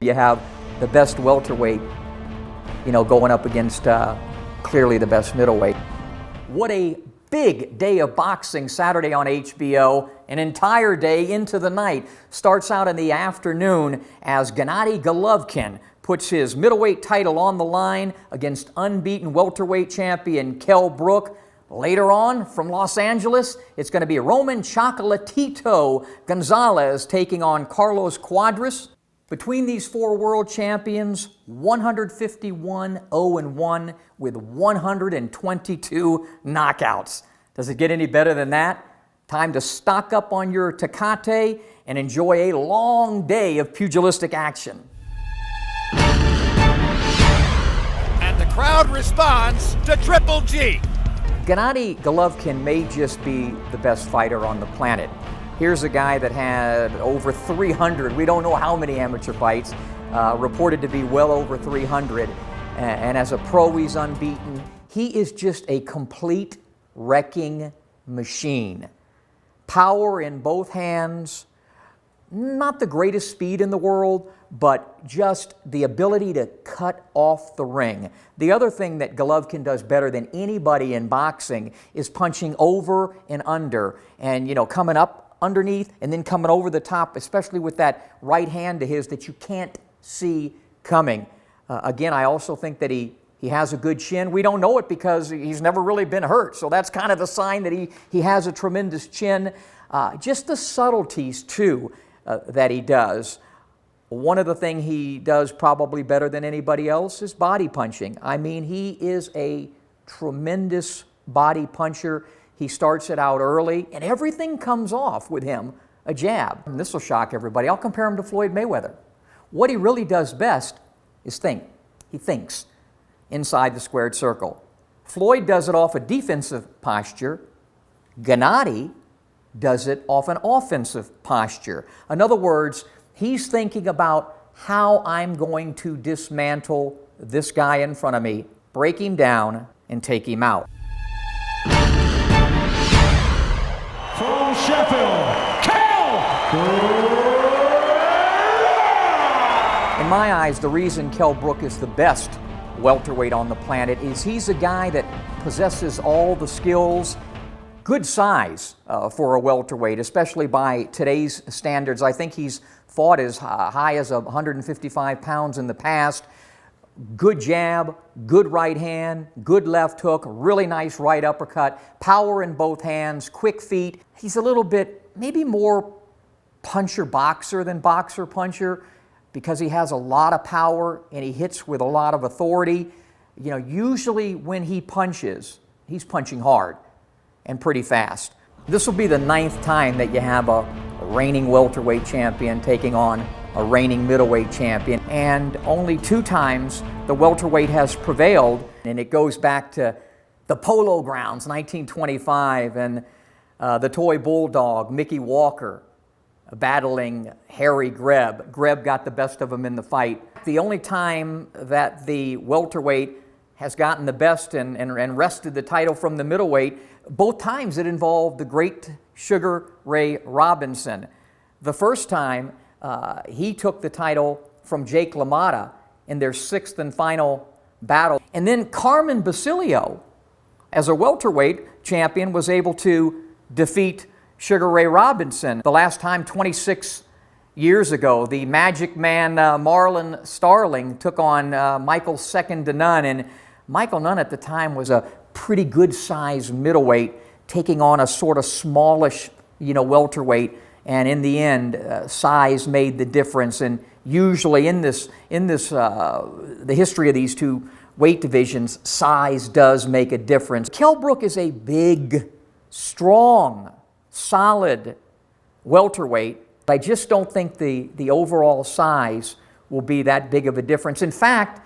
You have the best welterweight, going up against clearly the best middleweight. What a big day of boxing Saturday on HBO. An entire day into the night. Starts out in the afternoon as Gennady Golovkin puts his middleweight title on the line against unbeaten welterweight champion Kell Brook. Later on, from Los Angeles, it's going to be Roman Chocolatito Gonzalez taking on Carlos Cuadras. Between these four world champions, 151 0-1 with 122 knockouts. Does it get any better than that? Time to stock up on your Tecate and enjoy a long day of pugilistic action. And the crowd responds to Triple G. Gennady Golovkin may just be the best fighter on the planet. Here's a guy that had over 300, we don't know how many amateur fights, reported to be well over 300. And as a pro, he's unbeaten. He is just a complete wrecking machine. Power in both hands, not the greatest speed in the world, but just the ability to cut off the ring. The other thing that Golovkin does better than anybody in boxing is punching over and under and, coming up underneath and then coming over the top, especially with that right hand of his that you can't see coming. Again, I also think that he has a good chin. We don't know it because he's never really been hurt, so that's kind of the sign that he has a tremendous chin. Just the subtleties, too, that he does. One of the things he does probably better than anybody else is body punching. I mean, he is a tremendous body puncher. He starts it out early, and everything comes off with him, a jab. And this will shock everybody. I'll compare him to Floyd Mayweather. What he really does best is think. He thinks inside the squared circle. Floyd does it off a defensive posture. Gennady does it off an offensive posture. In other words, he's thinking about how I'm going to dismantle this guy in front of me, break him down, and take him out. From Sheffield, Kell! In my eyes, the reason Kell Brook is the best welterweight on the planet is he's a guy that possesses all the skills, good size for a welterweight, especially by today's standards. I think he's fought as high as 155 pounds in the past. Good jab, good right hand, good left hook, really nice right uppercut, power in both hands, quick feet. He's a little bit, maybe more puncher-boxer than boxer-puncher because he has a lot of power and he hits with a lot of authority. Usually when he punches, he's punching hard and pretty fast. This will be the 9th time that you have a reigning welterweight champion taking on a reigning middleweight champion, and only 2 times the welterweight has prevailed, and it goes back to the Polo Grounds, 1925, and the toy bulldog, Mickey Walker, battling Harry Greb. Greb got the best of him in the fight. The only time that the welterweight has gotten the best and wrested the title from the middleweight, both times it involved the great Sugar Ray Robinson. The first time, he took the title from Jake LaMotta in their 6th and final battle. And then Carmen Basilio, as a welterweight champion, was able to defeat Sugar Ray Robinson. The last time, 26 years ago, the Magic Man Marlon Starling took on Michael Second to None, and Michael Nunn at the time was a pretty good-sized middleweight taking on a sort of smallish, welterweight. And in the end, size made the difference. And usually in the history of these two weight divisions, size does make a difference. Kell Brook is a big, strong, solid welterweight. I just don't think the overall size will be that big of a difference. In fact,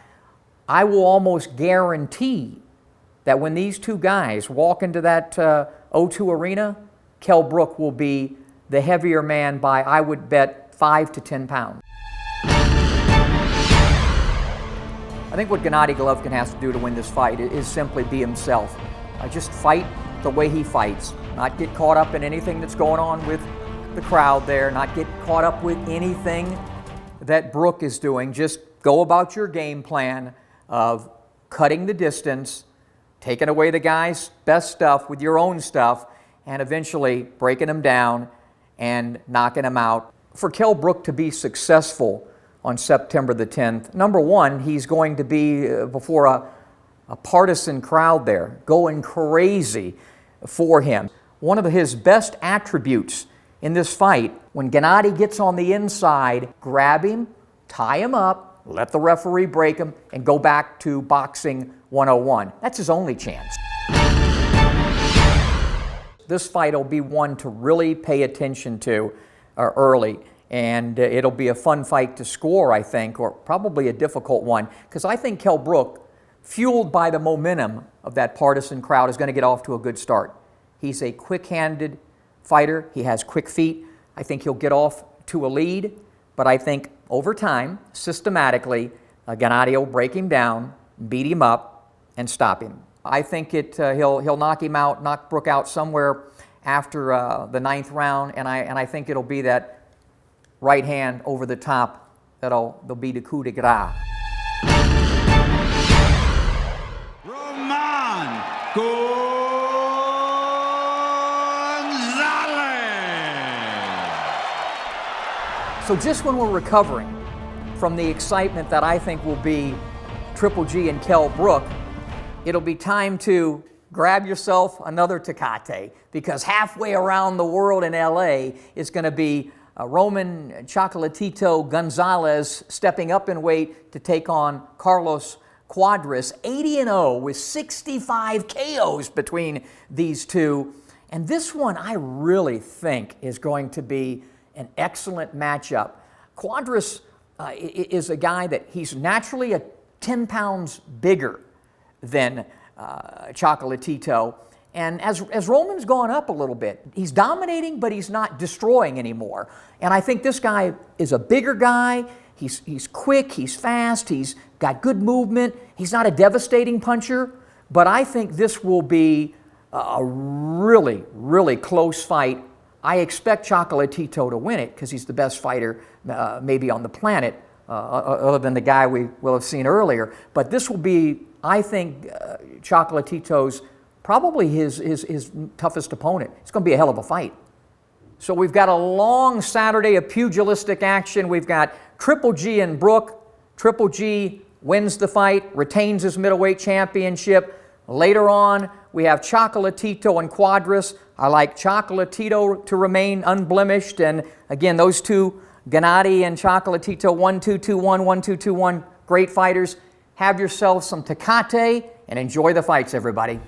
I will almost guarantee that when these two guys walk into that O2 Arena, Kell Brook will be the heavier man by, I would bet, 5 to 10 pounds. I think what Gennady Golovkin has to do to win this fight is simply be himself. Just fight the way he fights. Not get caught up in anything that's going on with the crowd there. Not get caught up with anything that Brook is doing. Just go about your game plan of cutting the distance, taking away the guy's best stuff with your own stuff, and eventually breaking him down and knocking him out. For Kell Brook to be successful on September the 10th, number one, he's going to be before a partisan crowd there, going crazy for him. One of his best attributes in this fight, when Gennady gets on the inside, grab him, tie him up, let the referee break him, and go back to boxing 101. That's his only chance. This fight will be one to really pay attention to early, and it'll be a fun fight to score, I think, or probably a difficult one, because I think Kell Brook, fueled by the momentum of that partisan crowd, is going to get off to a good start. He's a quick-handed fighter. He has quick feet. I think he'll get off to a lead, but I think over time, systematically, Gennady will break him down, beat him up, and stop him. I think he'll knock him out, knock Brook out somewhere after the 9th round, and I think it'll be that right hand over the top that'll be the coup de grace. So just when we're recovering from the excitement that I think will be Triple G and Kell Brook, it'll be time to grab yourself another Tecate, because halfway around the world in LA is going to be Roman Chocolatito Gonzalez stepping up in weight to take on Carlos Cuadras, 80-0 with 65 KOs between these two. And this one I really think is going to be an excellent matchup. Cuadras is a guy that he's naturally 10 pounds bigger than Chocolatito. And as Roman's gone up a little bit, he's dominating, but he's not destroying anymore. And I think this guy is a bigger guy. He's quick, he's fast, he's got good movement. He's not a devastating puncher, but I think this will be a really, really close fight. I expect Chocolatito to win it because he's the best fighter maybe on the planet, other than the guy we will have seen earlier. But this will be, I think, Chocolatito's probably his toughest opponent. It's going to be a hell of a fight. So we've got a long Saturday of pugilistic action. We've got Triple G and Brook. Triple G wins the fight, retains his middleweight championship. Later on, we have Chocolatito and Cuadras. I like Chocolatito to remain unblemished. And again, those two, Gennady and Chocolatito, 1-2-2-1, 1-2-2-1, great fighters. Have yourselves some Tecate and enjoy the fights, everybody.